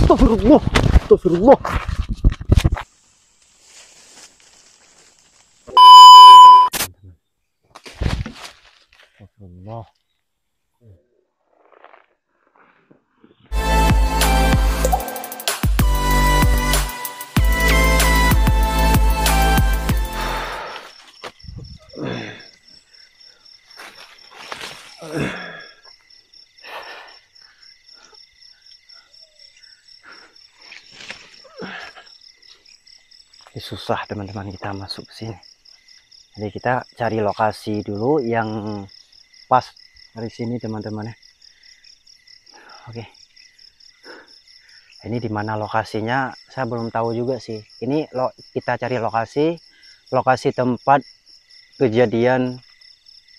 Astagfirullah, astagfirullah. Astagfirullah. Ini susah teman-teman kita masuk ke sini. Jadi kita cari lokasi dulu yang pas dari sini teman-teman ya. Oke. Ini di mana lokasinya saya belum tahu juga sih. Ini kita cari lokasi tempat kejadian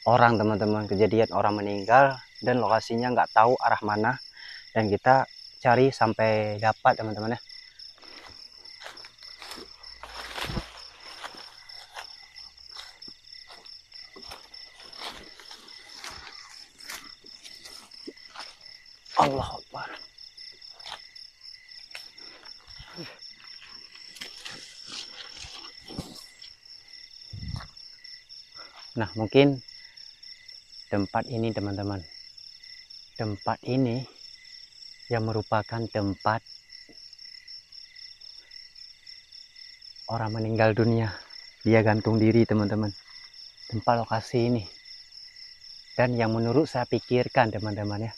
orang teman-teman, kejadian orang meninggal, dan lokasinya nggak tahu arah mana, dan kita cari sampai dapat teman-teman ya. Allahu Akbar. Nah, mungkin tempat ini teman-teman, tempat ini yang merupakan tempat orang meninggal dunia, dia gantung diri teman-teman, tempat lokasi ini. Dan yang menurut saya pikirkan teman-teman ya,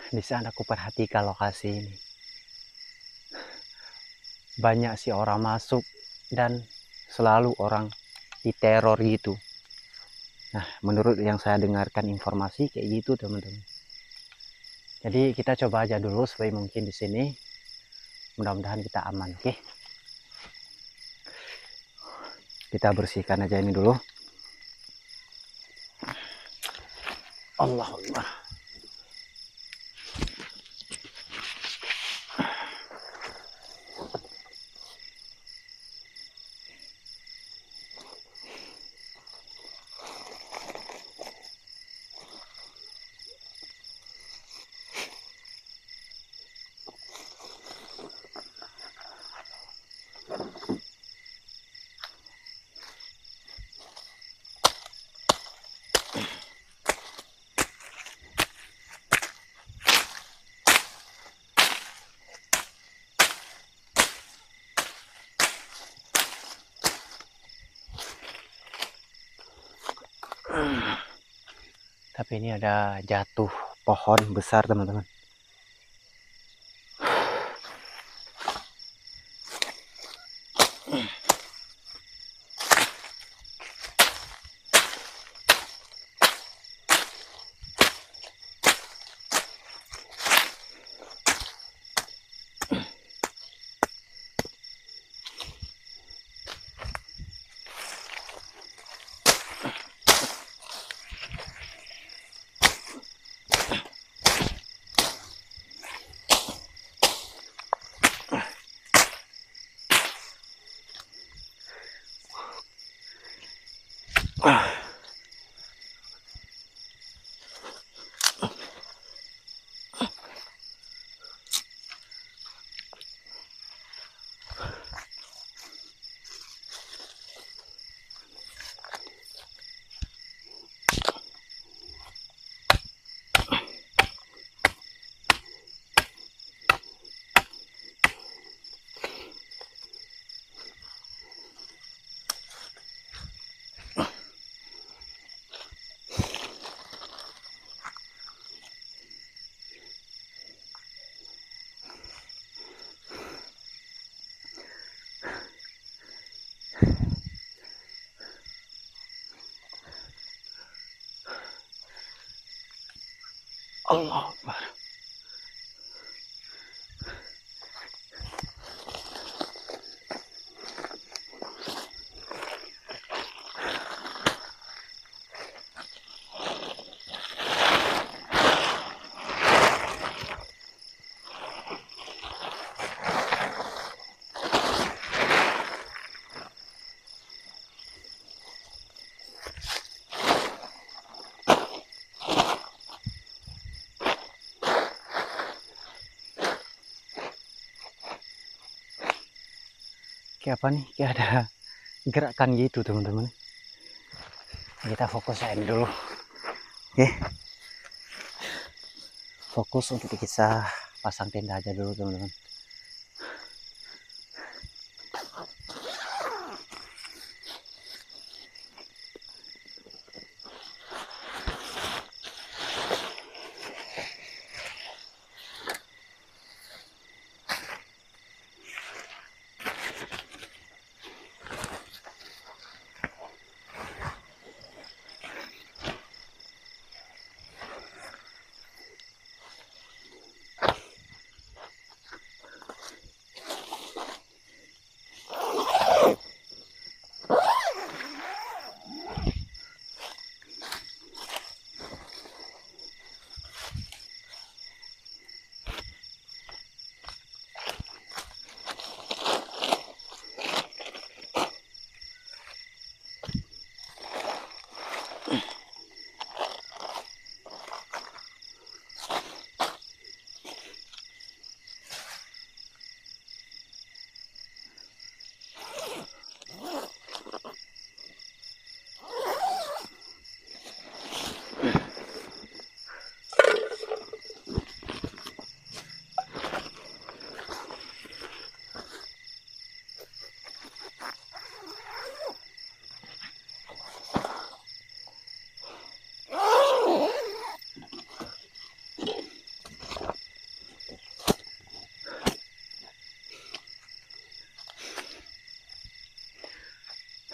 di saat aku perhatikan lokasi ini, banyak sih orang masuk dan selalu orang diteror gitu. Nah, menurut yang saya dengarkan informasi kayak gitu teman-teman. Jadi kita coba aja dulu sebaik mungkin di sini. Mudah-mudahan kita aman, oke? Kita bersihkan aja ini dulu. Allahu Akbar. Tapi ini ada jatuh pohon besar teman-teman. Allah Akbar. kayak apa nih, kayak ada gerakan gitu teman-teman. Kita fokus aja dulu. Oke, fokus untuk kita pasang tenda aja dulu teman-teman.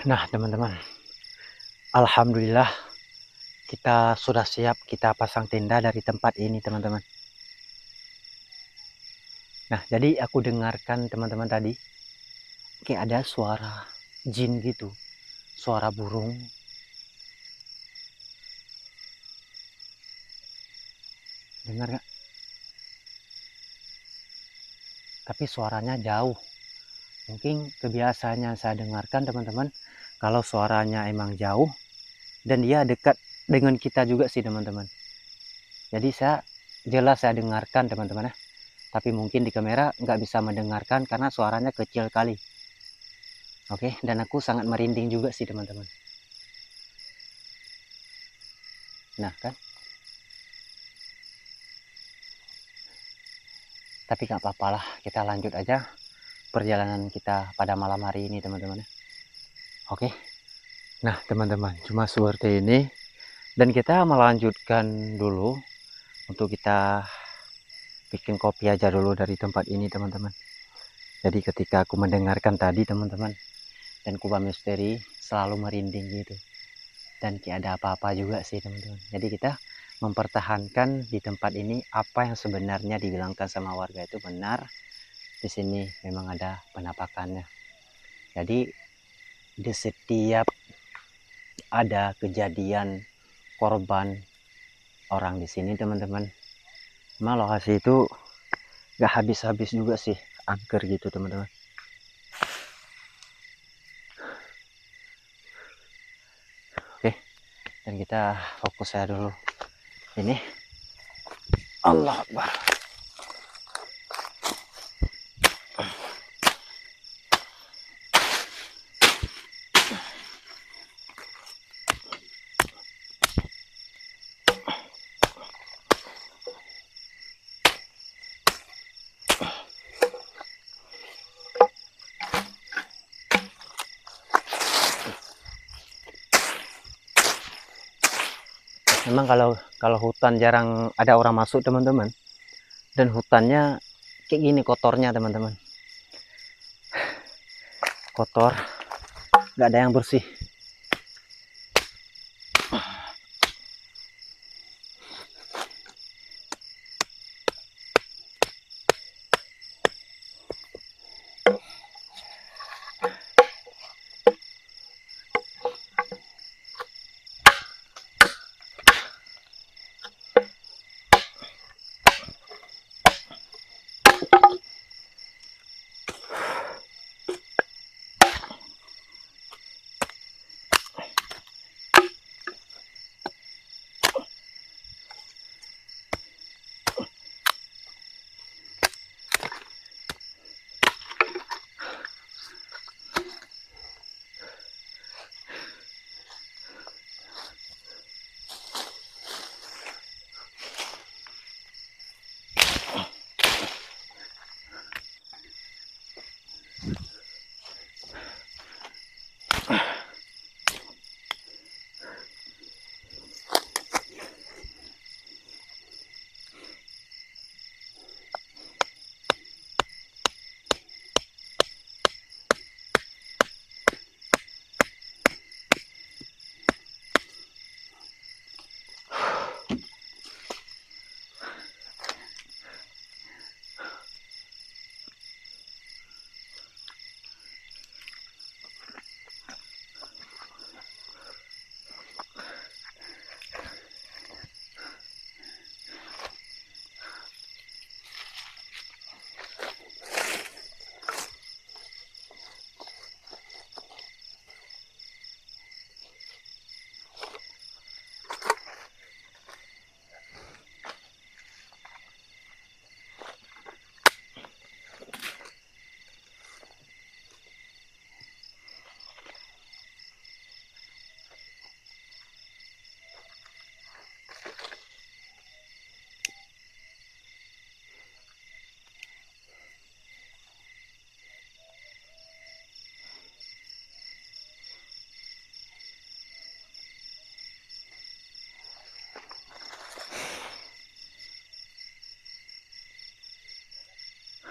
Nah teman-teman, alhamdulillah kita sudah siap, kita pasang tenda dari tempat ini teman-teman. Nah jadi aku dengarkan teman-teman tadi kayak ada suara jin gitu, suara burung. Dengar gak? Tapi suaranya jauh. Mungkin kebiasaannya saya dengarkan teman-teman, kalau suaranya emang jauh dan dia dekat dengan kita juga sih teman-teman. Jadi saya dengarkan teman-teman ya. Tapi mungkin di kamera nggak bisa mendengarkan karena suaranya kecil kali. Oke, dan aku sangat merinding juga sih teman-teman. Nah kan, tapi nggak apa-apa lah, kita lanjut aja perjalanan kita pada malam hari ini teman-teman. Oke, nah teman-teman, cuma seperti ini dan kita melanjutkan dulu untuk kita bikin kopi aja dulu dari tempat ini teman-teman. Jadi ketika aku mendengarkan tadi teman-teman, dan kubah misteri selalu merinding gitu, dan kayak ada apa-apa juga sih teman-teman. Jadi kita mempertahankan di tempat ini apa yang sebenarnya dibilangkan sama warga itu benar. Di sini memang ada penampakannya. Jadi di setiap ada kejadian korban orang di sini teman-teman, memang lokasi itu gak habis-habis juga sih, angker gitu teman-teman. Oke, dan kita fokus saya dulu ini. Allah Akbar. Memang kalau hutan jarang ada orang masuk teman-teman, dan hutannya kayak gini kotornya teman-teman, kotor, nggak ada yang bersih.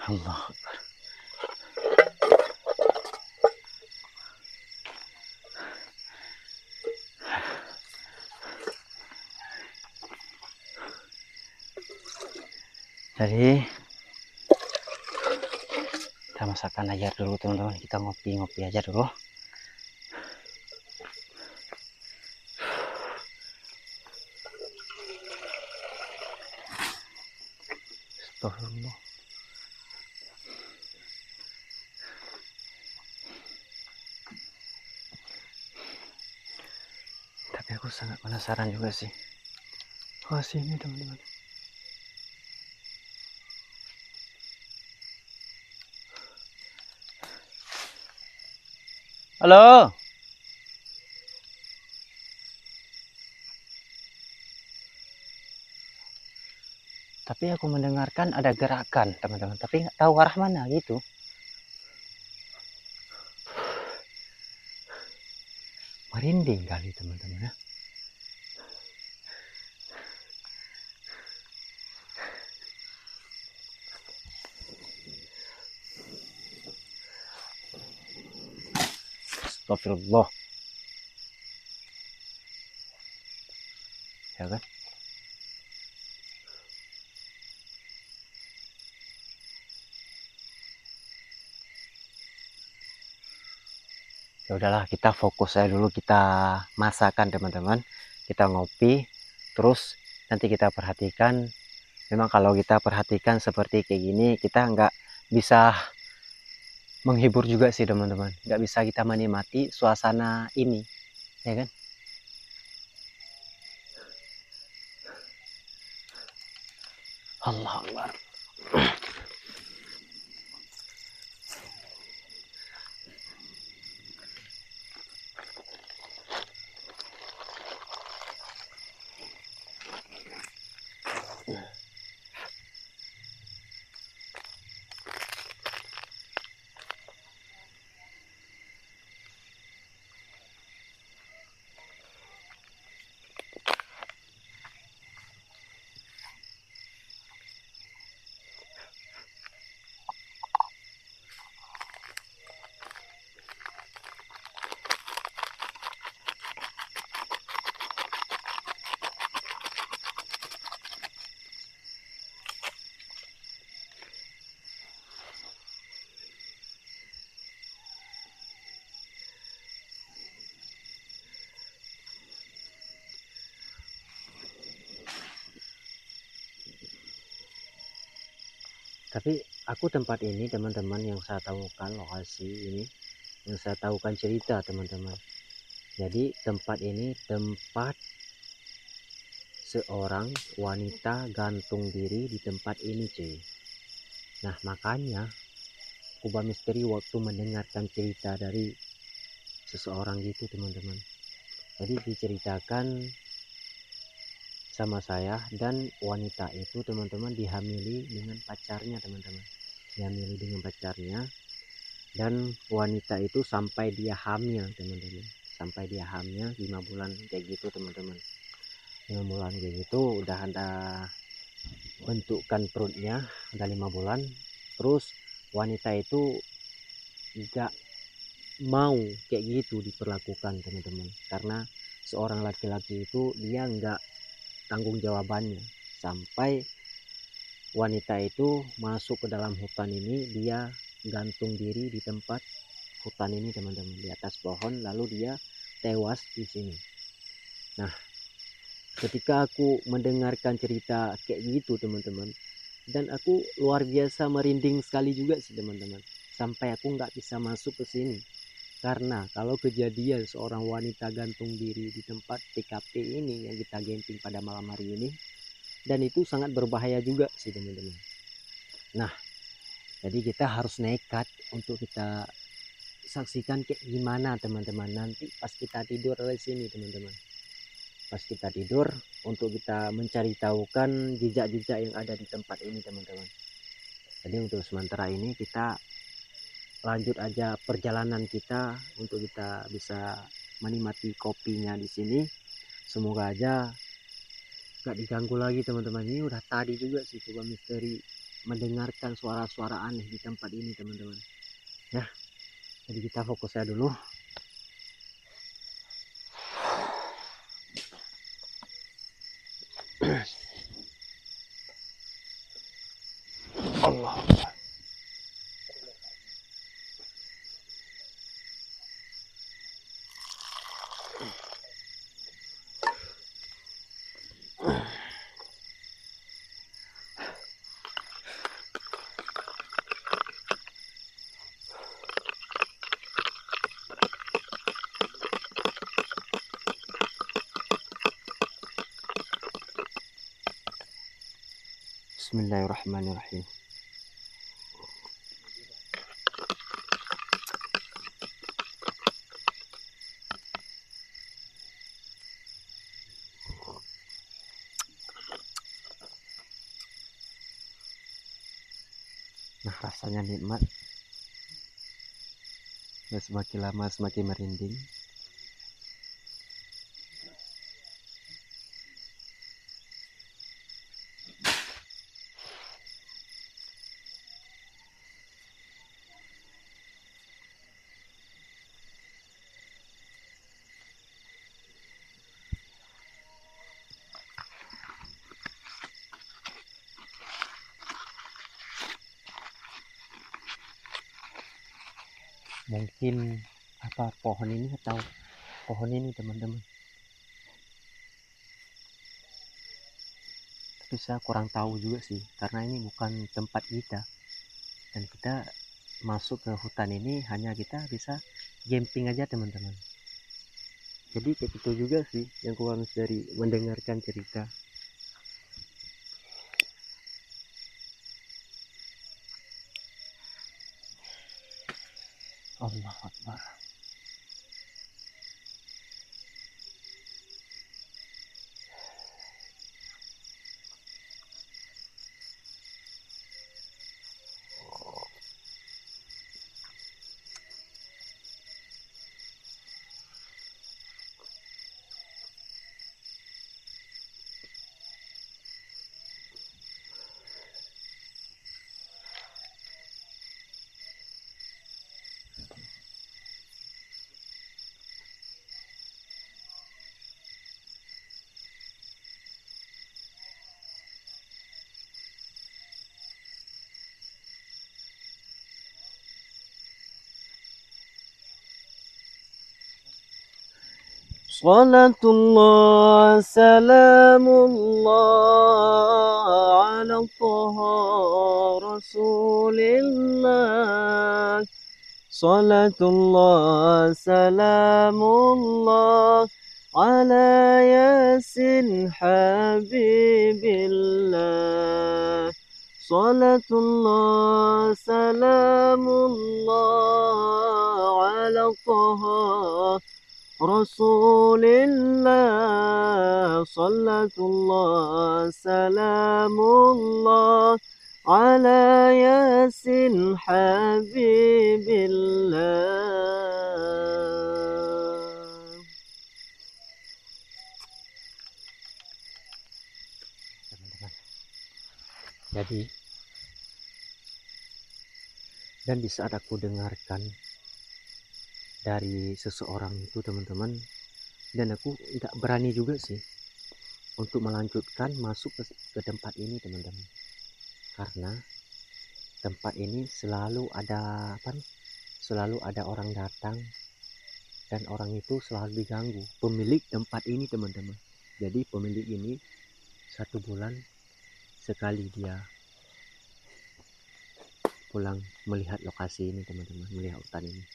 Allah. Jadi kita masakan aja dulu teman-teman, kita ngopi-ngopi aja dulu. Astagfirullah. Tapi aku sangat penasaran juga sih. Wah, sini teman-teman. Halo. Tapi aku mendengarkan ada gerakan teman-teman, tapi nggak tahu arah mana gitu. Merinding kali teman-teman ya. Astagfirullah. Ya kan? Ya udahlah, kita fokus aja dulu, kita masakan teman-teman, kita ngopi, terus nanti kita perhatikan. Memang kalau kita perhatikan seperti kayak gini, kita nggak bisa menghibur juga sih teman-teman, nggak bisa kita menikmati suasana ini, ya kan? Allah Akbar. Tapi aku tempat ini teman-teman, yang saya tahukan lokasi ini, yang saya tahukan cerita teman-teman. Jadi tempat ini tempat seorang wanita gantung diri di tempat ini cuy. Nah makanya Kubah Misteri waktu mendengarkan cerita dari seseorang gitu teman-teman. Jadi diceritakan sama saya, dan wanita itu teman-teman dihamili dengan pacarnya teman-teman. Dihamili dengan pacarnya, dan wanita itu sampai dia hamil teman-teman. Sampai dia hamil 5 bulan kayak gitu teman-teman. 5 bulan kayak gitu udah ada bentukan perutnya, udah 5 bulan. Terus wanita itu nggak mau kayak gitu diperlakukan teman-teman, karena seorang laki-laki itu dia nggak tanggung jawabannya. Sampai wanita itu masuk ke dalam hutan ini, dia gantung diri di tempat hutan ini teman-teman, di atas pohon, lalu dia tewas di sini. Nah ketika aku mendengarkan cerita kayak gitu teman-teman, dan aku luar biasa merinding sekali juga sih teman-teman, sampai aku nggak bisa masuk ke sini. Karena kalau kejadian seorang wanita gantung diri di tempat TKP ini yang kita camping pada malam hari ini, dan itu sangat berbahaya juga sih teman-teman. Nah jadi kita harus nekat untuk kita saksikan kayak gimana teman-teman nanti pas kita tidur di sini teman-teman. Pas kita tidur, untuk kita mencari tahukan jejak-jejak yang ada di tempat ini teman-teman. Jadi untuk sementara ini kita lanjut aja perjalanan kita untuk kita bisa menikmati kopinya di sini. Semoga aja gak diganggu lagi teman-teman. Ini udah tadi juga sih Kubah Misteri mendengarkan suara-suara aneh di tempat ini teman-teman ya. Jadi kita fokus ya dulu. Allah. Bismillahirrahmanirrahim. Nah, rasanya nikmat. Ya, semakin lama semakin merinding. Mungkin apa pohon ini atau pohon ini teman-teman, tapi saya kurang tahu juga sih karena ini bukan tempat kita dan kita masuk ke hutan ini hanya kita bisa camping aja teman-teman. Jadi kayak gitu juga sih yang kurang dari mendengarkan cerita. Allahu Akbar. Salatullah salamullah ala Taha Rasulillah. Salatullah salamullah ala Yasin Habibillah. Salatullah salamullah ala Taha Rasulillah. Salatullah salamullah ala Yasin Habibillah. Teman-teman, jadi dan di saat aku dengarkan dari seseorang itu teman-teman, dan aku nggak berani juga sih untuk melanjutkan masuk ke tempat ini teman-teman, karena tempat ini selalu ada selalu ada orang datang dan orang itu selalu diganggu pemilik tempat ini teman-teman. Jadi pemilik ini 1 bulan sekali dia pulang melihat lokasi ini teman-teman, melihat hutan ini,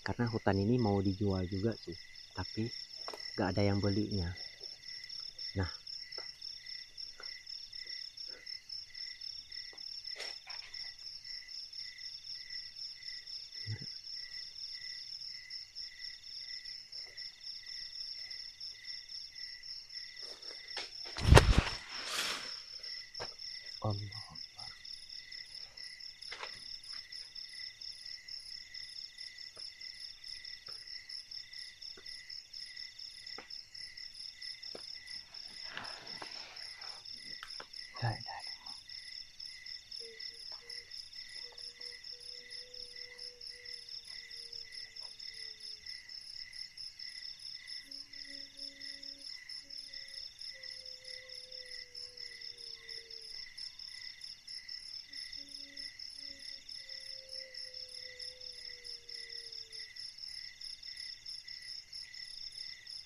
karena hutan ini mau dijual juga sih tapi gak ada yang belinya. Nah, Allah.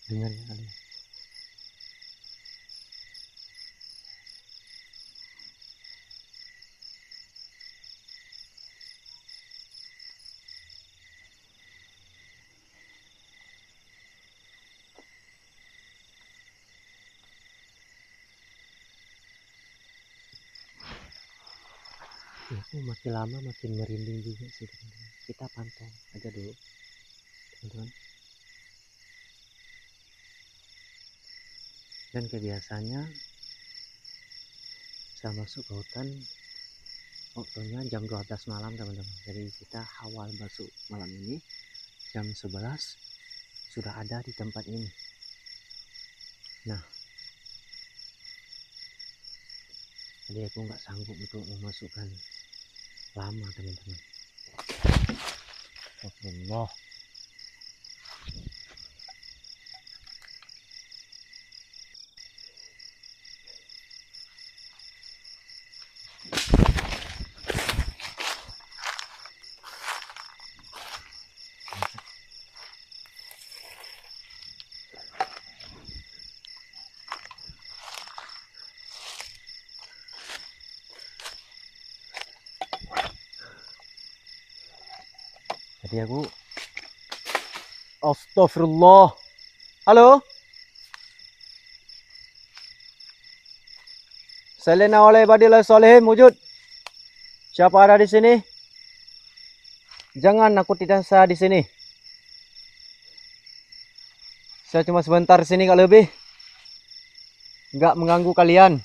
Dengar ya kalian. Itu makin lama makin merinding juga sih teman-teman. Kita pantau aja dulu teman-teman. Dan kebiasaannya saya masuk ke hutan waktunya jam 12 malam teman-teman. Jadi kita awal masuk malam ini jam 11 sudah ada di tempat ini. Nah, jadi aku nggak sanggup untuk memasukkan lama teman-teman. Astagfirullah. Jadi aku astagfirullah. Halo? Salina oleh ibadillah solehin wujud. Siapa ada di sini? Jangan nakuti saya di sini. Saya cuma sebentar di sini gak lebih. Nggak mengganggu kalian.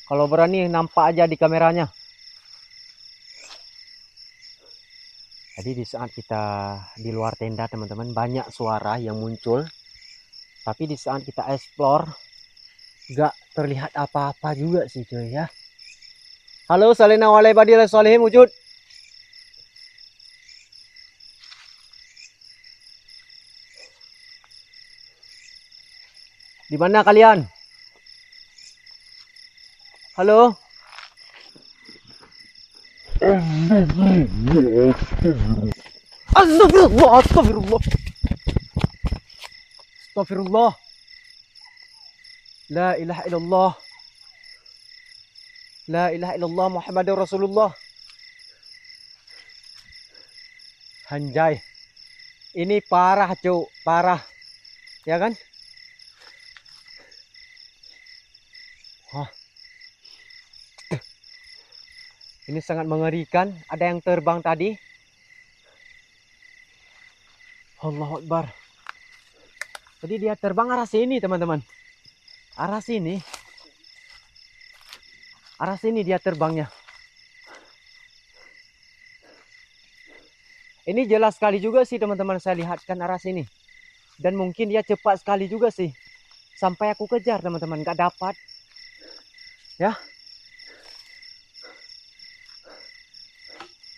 Kalau berani nampak aja di kameranya. Jadi di saat kita di luar tenda teman-teman banyak suara yang muncul. Tapi di saat kita explore nggak terlihat apa-apa juga sih cuy ya. Halo salina wa ibadillah sholihin wujud. Di mana kalian? Halo? Astagfirullah, astagfirullah. Astagfirullah. La ilaha illallah. La ilaha illallah Muhammadur Rasulullah. Anjay. Ini parah, Cuk. Parah. Ya kan? Wah. Ini sangat mengerikan. Ada yang terbang tadi. Allahu Akbar. Jadi dia terbang arah sini, teman-teman. Arah sini. Arah sini dia terbangnya. Ini jelas sekali juga sih, teman-teman. Saya lihatkan arah sini. Dan mungkin dia cepat sekali juga sih. Sampai aku kejar, teman-teman. Gak dapat. Ya.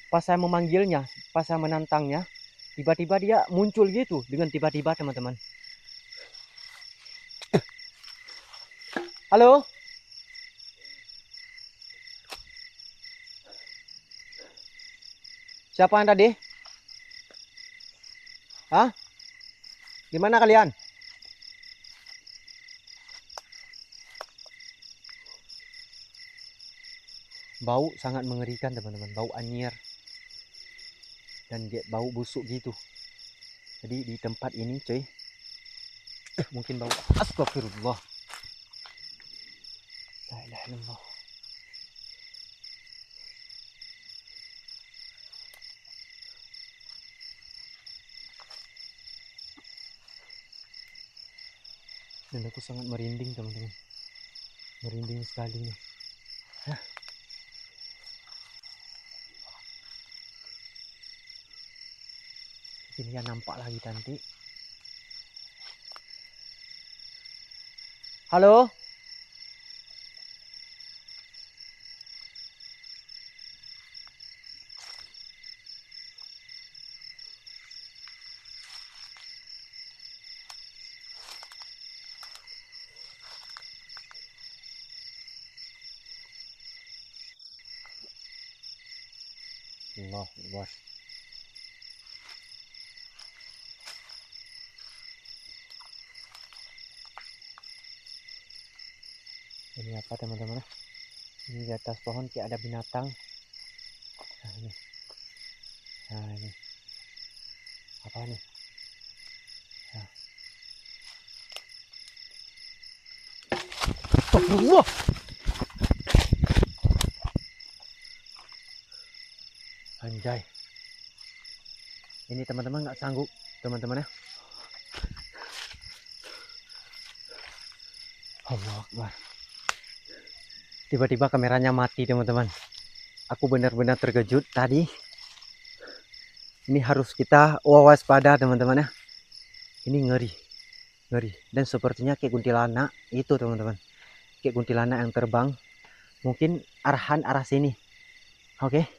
Pas saya memanggilnya, pas saya menantangnya, tiba-tiba dia muncul gitu dengan tiba-tiba teman-teman. Halo? Siapa yang tadi? Hah? Di mana kalian? Bau sangat mengerikan teman-teman, bau anyir. Dan dia bau busuk gitu. Jadi di tempat ini cuy mungkin bau astagfirullah. La ilaha illallah. Dan aku sangat merinding teman-teman. Merinding sekali nih. Hah? Ini ya nampak lagi nanti. Halo? Allah Akbar. Ini apa teman-teman? Ini di atas pohon kayak ada binatang. Nah ini. Nah ini. Apa nih? Nah. Allah. Anjay. Ini teman-teman nggak sanggup teman-teman ya. Allah Akbar. Tiba-tiba kameranya mati teman-teman. Aku benar-benar terkejut tadi. Ini harus kita waspada teman-teman ya. Ini ngeri. Ngeri. Dan sepertinya kayak kuntilanak itu teman-teman. Kayak kuntilanak yang terbang. Mungkin arahan arah sini. Oke.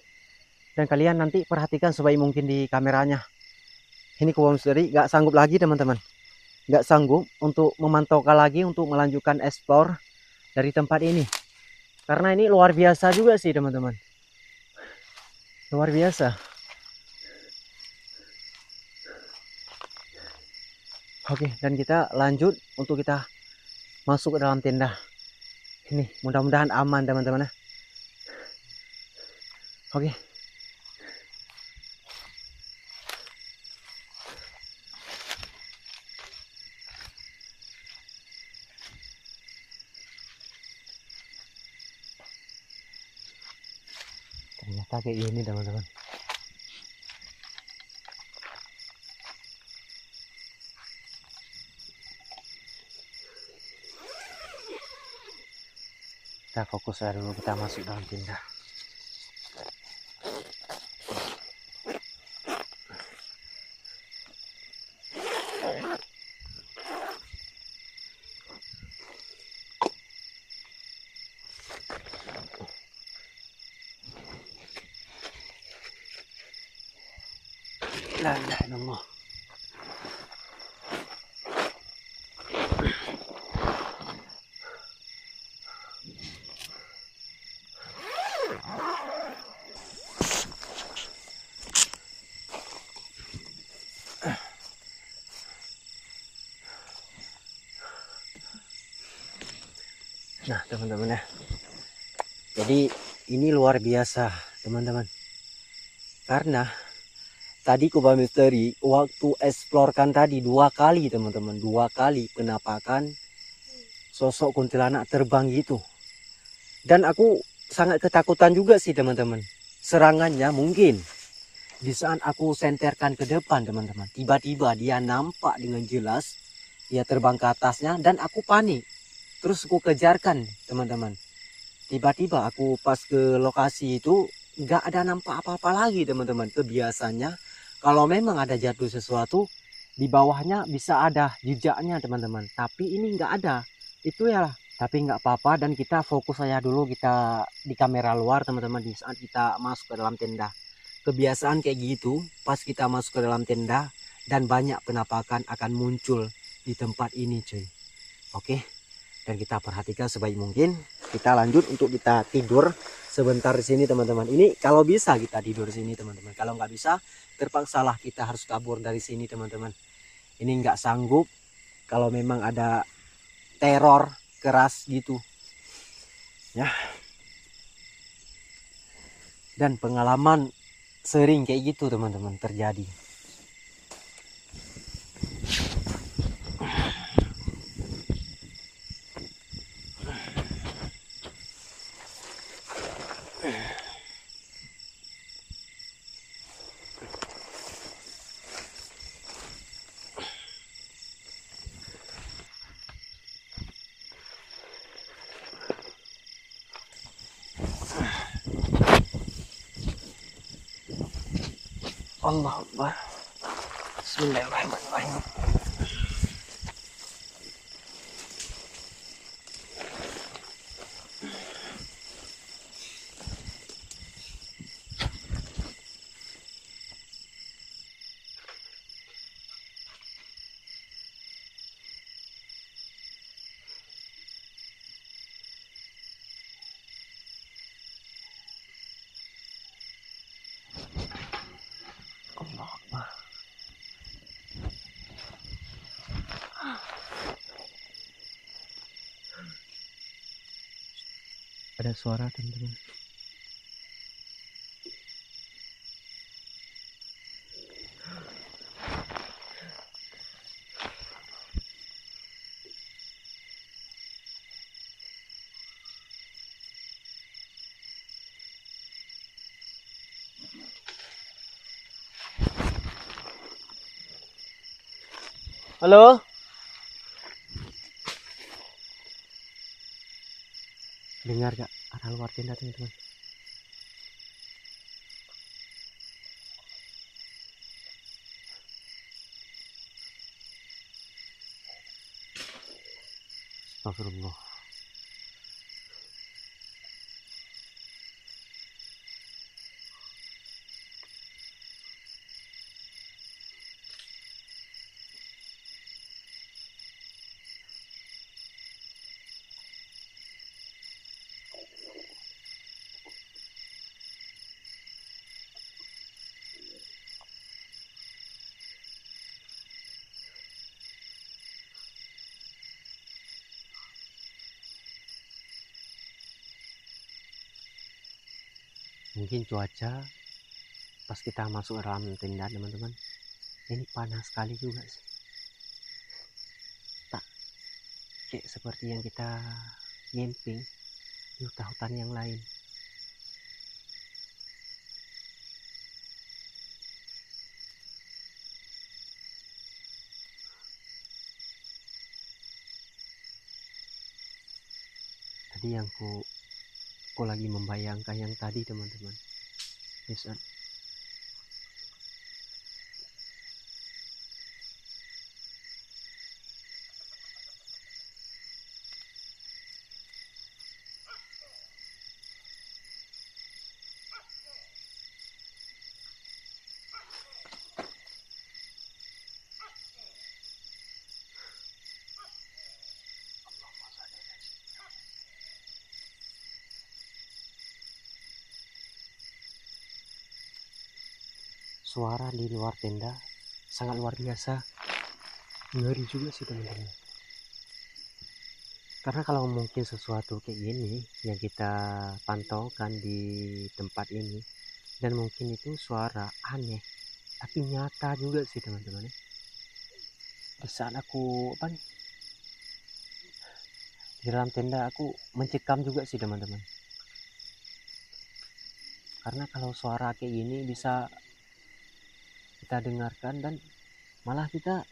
Dan kalian nanti perhatikan sebaik mungkin di kameranya. Ini Kuba Misteri gak sanggup lagi teman-teman. Gak sanggup untuk memantau lagi untuk melanjutkan explore dari tempat ini. Karena ini luar biasa juga sih teman-teman. Luar biasa. Oke, dan kita lanjut untuk kita masuk ke dalam tenda. Ini mudah-mudahan aman teman-teman ya. Oke. Ternyata kayak gini teman-teman. Kita fokus ya dulu, kita masuk dalam tenda. La ilaha illallah. Nah teman-teman ya, jadi ini luar biasa teman-teman, karena tadi Kuba Misteri waktu eksplorkan tadi 2 kali teman-teman, 2 kali penampakan sosok kuntilanak terbang gitu. Dan aku sangat ketakutan juga sih teman-teman, serangannya mungkin di saat aku senterkan ke depan teman-teman, tiba-tiba dia nampak dengan jelas, dia terbang ke atasnya dan aku panik. Terus aku kejarkan teman-teman. Tiba-tiba aku pas ke lokasi itu nggak ada nampak apa-apa lagi teman-teman. Kebiasaannya kalau memang ada jatuh sesuatu di bawahnya bisa ada jejaknya teman-teman. Tapi ini nggak ada. Itu ya. Tapi nggak apa-apa dan kita fokus saja dulu kita di kamera luar teman-teman di saat kita masuk ke dalam tenda. Kebiasaan kayak gitu pas kita masuk ke dalam tenda dan banyak penampakan akan muncul di tempat ini cuy. Oke. Dan kita perhatikan sebaik mungkin. Kita lanjut untuk kita tidur sebentar di sini teman-teman. Ini kalau bisa kita tidur di sini teman-teman. Kalau nggak bisa terpaksalah kita harus kabur dari sini teman-teman. Ini nggak sanggup kalau memang ada teror keras gitu ya. Dan pengalaman sering kayak gitu teman-teman terjadi. Allah Akbar. Bismillahirrahmanirrahim. Ada suara teman-teman. Halo? Dengar gak arah luar tenda teman-teman? Astagfirullah. Mungkin cuaca pas kita masuk ke dalam tenda teman-teman, ini panas sekali juga sih. Tak kayak seperti yang kita camping di hutan-hutan yang lain. Tadi yang aku lagi membayangkan yang tadi teman-teman. Yes, suara di luar tenda sangat luar biasa, ngeri juga sih teman-teman. Karena kalau mungkin sesuatu kayak gini yang kita pantaukan di tempat ini, dan mungkin itu suara aneh tapi nyata juga sih teman-teman. Di saat aku di dalam tenda aku mencekam juga sih teman-teman. Karena kalau suara kayak gini bisa kita dengarkan dan malah kita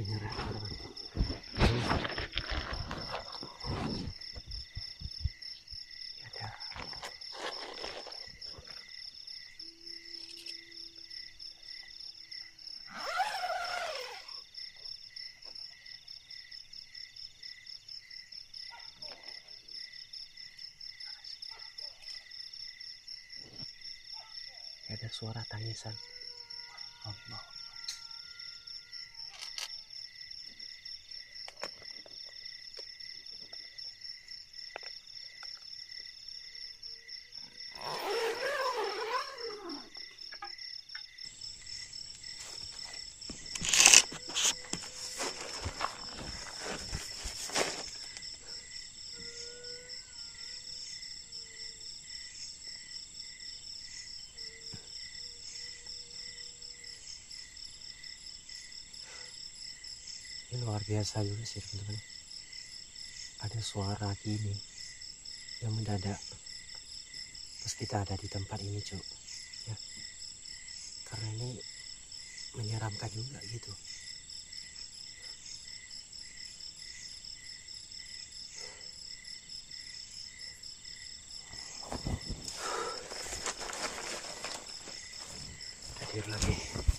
menyerah teman-teman. Ada suara tangisan. Allah. Ini luar biasa juga sih teman-teman. Ada suara gini yang mendadak pas kita ada di tempat ini cuk ya, karena ini menyeramkan juga gitu. Hadir lagi.